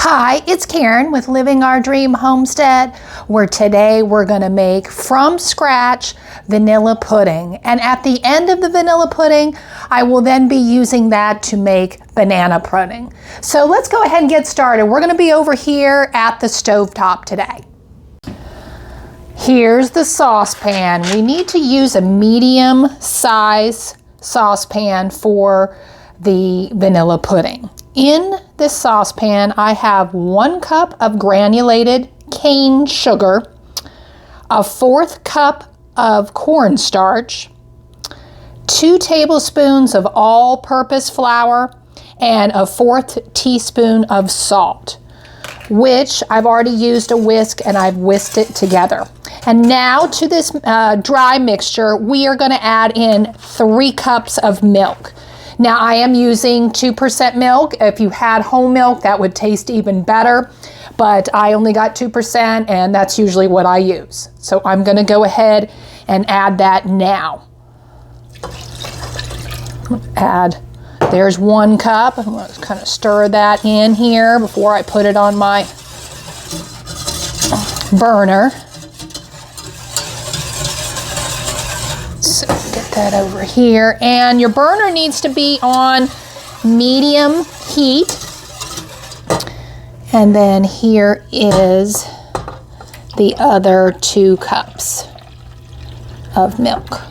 Hi, it's Karen with Living Our Dream Homestead, where today we're going to make from scratch vanilla pudding. And at the end of the vanilla pudding, I will then be using that to make banana pudding. So let's go ahead and get started. We're going to be over here at the stovetop today. Here's the saucepan. We need to use a medium size saucepan for the vanilla pudding. In this saucepan, I have 1 cup of granulated cane sugar, a 1/4 cup of cornstarch, 2 tablespoons of all-purpose flour, and a 1/4 teaspoon of salt, which I've already used a whisk and I've whisked it together. And now to this dry mixture, we are going to add in 3 cups of milk. Now I am using 2% milk. If you had whole milk, that would taste even better, but I only got 2% and that's usually what I use. So I'm going to go ahead and add that now. There's 1 cup. I'm going to kind of stir that in here before I put it on my burner. So get that over here, and your burner needs to be on medium heat. And then here is the other 2 cups of milk.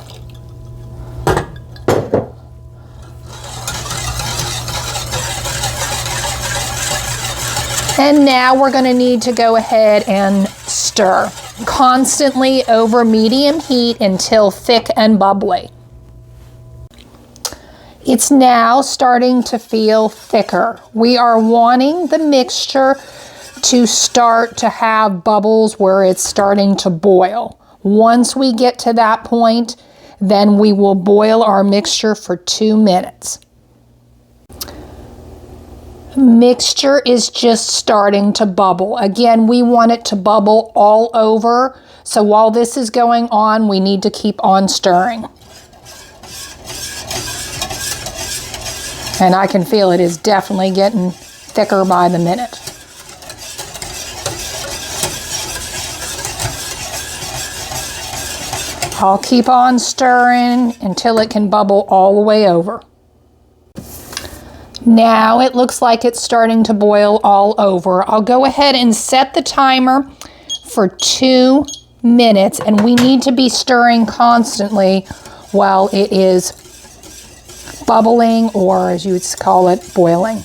And now we're going to need to go ahead and stir constantly over medium heat until thick and bubbly. It's now starting to feel thicker. We are wanting the mixture to start to have bubbles where it's starting to boil. Once we get to that point, then we will boil our mixture for 2 minutes. Mixture is just starting to bubble. Again, we want it to bubble all over. So while this is going on, we need to keep on stirring. And I can feel it is definitely getting thicker by the minute. I'll keep on stirring until it can bubble all the way over. Now it looks like it's starting to boil all over. I'll go ahead and set the timer for 2 minutes, and we need to be stirring constantly while it is bubbling, or as you would call it, boiling.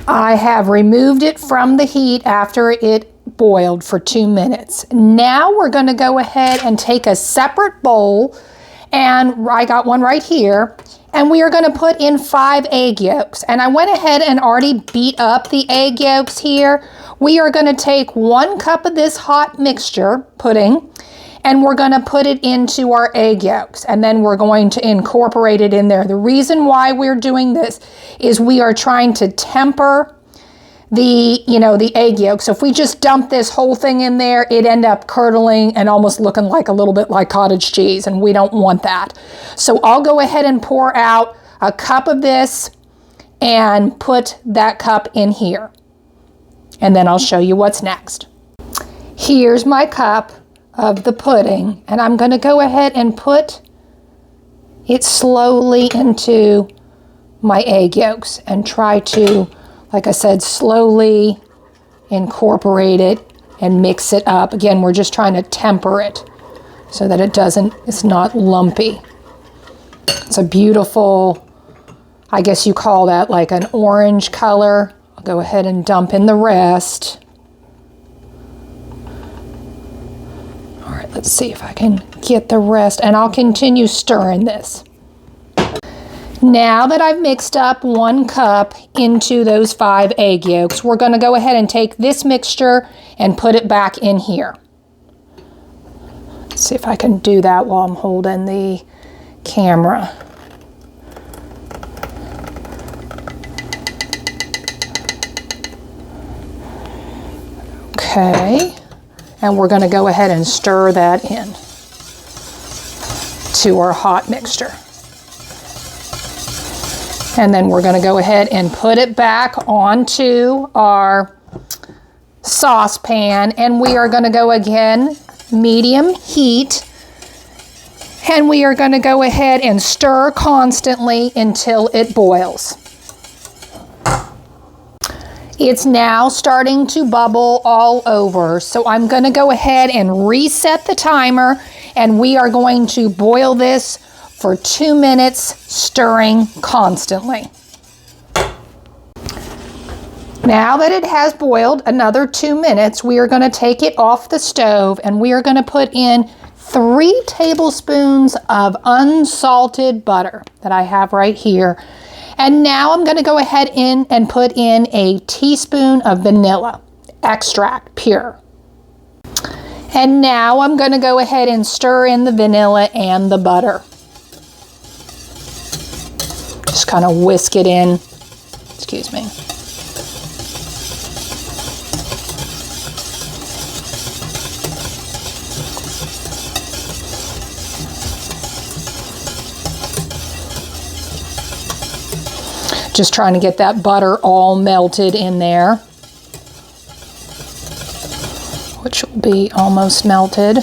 I have removed it from the heat after it boiled for 2 minutes. Now we're going to go ahead and take a separate bowl, and I got one right here, and we are going to put in 5 egg yolks. And I went ahead and already beat up the egg yolks here. We are going to take 1 cup of this hot mixture pudding, and we're going to put it into our egg yolks, and then we're going to incorporate it in there. The reason why we're doing this is we are trying to temper the egg yolk. So if we just dump this whole thing in there, it end up curdling and almost looking like a little bit like cottage cheese, and we don't want that. So I'll go ahead and pour out a cup of this and put that cup in here. And then I'll show you what's next. Here's my cup of the pudding, and I'm going to go ahead and put it slowly into my egg yolks and try to, like I said, slowly incorporate it and mix it up. Again, we're just trying to temper it so that it's not lumpy. It's a beautiful, I guess you call that like an orange color. I'll go ahead and dump in the rest. All right, let's see if I can get the rest, and I'll continue stirring this. Now that I've mixed up 1 cup into those 5 egg yolks, we're going to go ahead and take this mixture and put it back in here. Let's see if I can do that while I'm holding the camera. Okay, and we're going to go ahead and stir that in to our hot mixture. And then we're going to go ahead and put it back onto our saucepan, and we are going to go again medium heat, and we are going to go ahead and stir constantly until it boils. It's now starting to bubble all over, so I'm going to go ahead and reset the timer, and we are going to boil this for 2 minutes, stirring constantly. Now that it has boiled another 2 minutes, we are going to take it off the stove, and we are going to put in 3 tablespoons of unsalted butter that I have right here. And now I'm going to go ahead and put in a teaspoon of vanilla extract, pure. And now I'm going to go ahead and stir in the vanilla and the butter. Just kind of whisk it in. Excuse me. Just trying to get that butter all melted in there, which will be almost melted.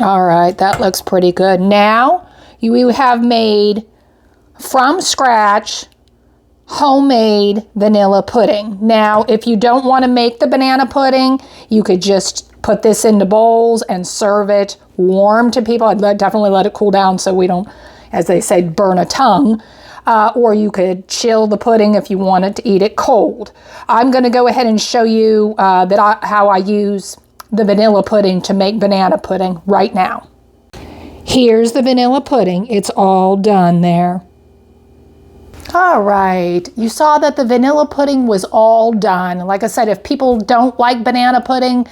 All right, that looks pretty good. Now you have made from scratch homemade vanilla pudding. Now, if you don't want to make the banana pudding, you could just put this into bowls and serve it warm to people. I'd definitely let it cool down so we don't, as they say, burn a tongue. Or you could chill the pudding if you wanted to eat it cold. I'm going to go ahead and show you how I use the vanilla pudding to make banana pudding right now. Here's the vanilla pudding. It's all done there. All right, you saw that the vanilla pudding was all done. Like I said, if people don't like banana pudding,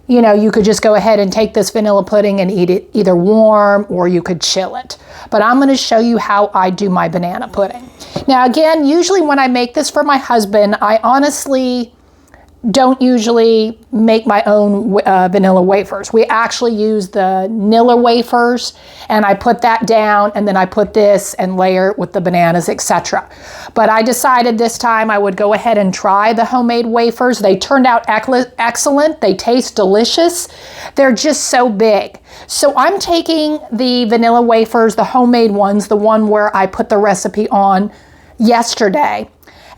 you know, you could just go ahead and take this vanilla pudding and eat it either warm or you could chill it. But I'm going to show you how I do my banana pudding. Now, again, usually when I make this for my husband, I honestly don't usually make my own vanilla wafers. We actually use the Nilla wafers, and I put that down, and then I put this and layer it with the bananas, etc. But I decided this time I would go ahead and try the homemade wafers. They turned out excellent. They taste delicious. They're just so big. So I'm taking the vanilla wafers, the homemade ones, the one where I put the recipe on yesterday,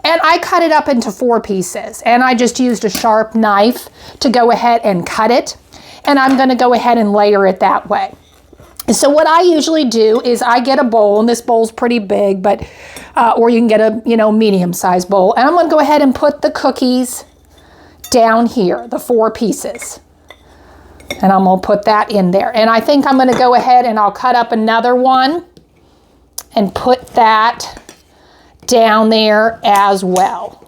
and I cut it up into 4 pieces, and I just used a sharp knife to go ahead and cut it, and I'm going to go ahead and layer it that way. So what I usually do is I get a bowl, and this bowl's pretty big, but or you can get a medium-sized bowl, and I'm going to go ahead and put the cookies down here, the 4 pieces, and I'm going to put that in there. And I think I'm going to go ahead and I'll cut up another one and put that down there as well.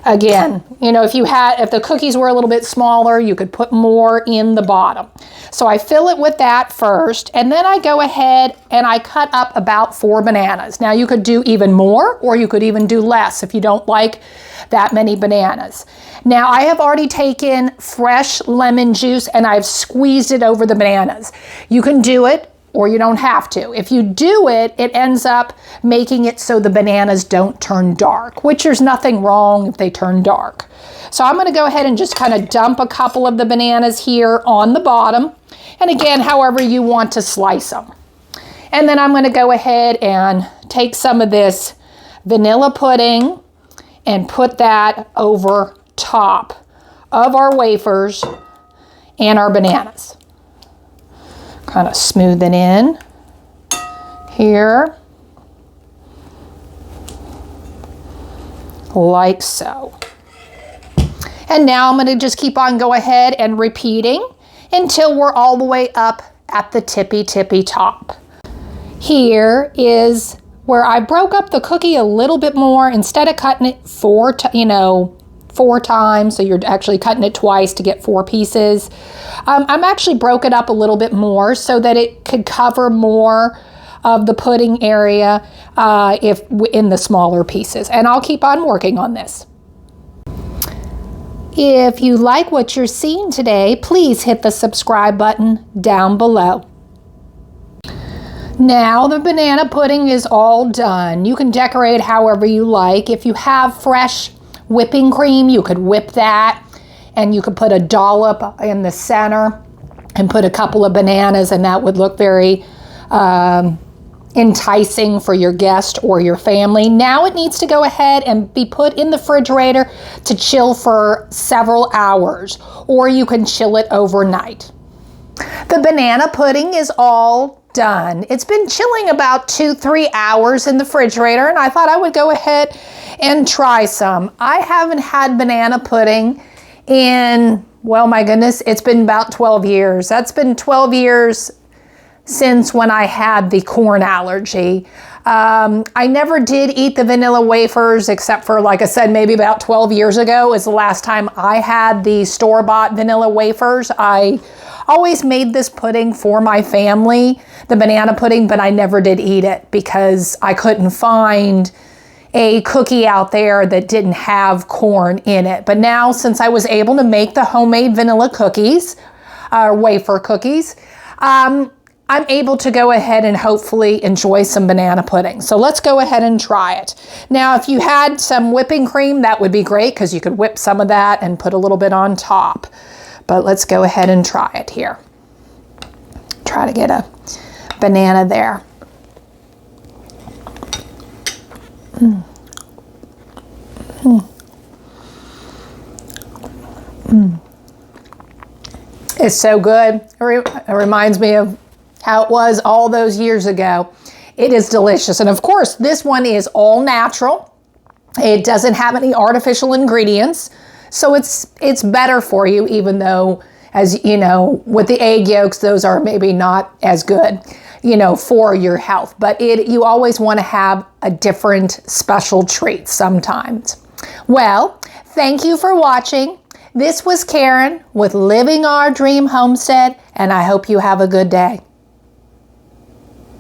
Again, if the cookies were a little bit smaller, you could put more in the bottom. So I fill it with that first, and then I go ahead and I cut up about 4 bananas. Now you could do even more, or you could even do less if you don't like that many bananas. Now I have already taken fresh lemon juice and I've squeezed it over the bananas. You can do it, or you don't have to. If you do it, it ends up making it so the bananas don't turn dark, which there's nothing wrong if they turn dark. So I'm gonna go ahead and just kind of dump a couple of the bananas here on the bottom. And again, however you want to slice them. And then I'm gonna go ahead and take some of this vanilla pudding and put that over top of our wafers and our bananas. Kind of smooth it in here, like so. And now I'm going to just keep on go ahead and repeating until we're all the way up at the tippy top. Here is where I broke up the cookie a little bit more. Instead of cutting it 4 times, so you're actually cutting it twice to get 4 pieces. I'm actually broke it up a little bit more so that it could cover more of the pudding area if in the smaller pieces. And I'll keep on working on this. If you like what you're seeing today, please hit the subscribe button down below. Now the banana pudding is all done. You can decorate however you like. If you have fresh whipping cream, you could whip that, and you could put a dollop in the center and put a couple of bananas, and that would look very enticing for your guest or your family. Now it needs to go ahead and be put in the refrigerator to chill for several hours, or you can chill it overnight. The banana pudding is all done. It's been chilling about 2-3 hours in the refrigerator, and I thought I would go ahead and try some. I haven't had banana pudding in, well, my goodness, it's been about 12 years. That's been 12 years since when I had the corn allergy. I never did eat the vanilla wafers except for, like I said, maybe about 12 years ago is the last time I had the store-bought vanilla wafers. I always made this pudding for my family, the banana pudding, but I never did eat it because I couldn't find a cookie out there that didn't have corn in it. But now, since I was able to make the homemade vanilla cookies, wafer cookies, I'm able to go ahead and hopefully enjoy some banana pudding. So let's go ahead and try it. Now, if you had some whipping cream, that would be great because you could whip some of that and put a little bit on top. But let's go ahead and try it here. Try to get a banana there. It's so good. It reminds me of how it was all those years ago. It is delicious. And of course, this one is all natural. It doesn't have any artificial ingredients. So it's better for you, even though, as you know, with the egg yolks, those are maybe not as good, you know, for your health. But you always want to have a different special treat sometimes. Well, thank you for watching. This was Karen with Living Our Dream Homestead, and I hope you have a good day.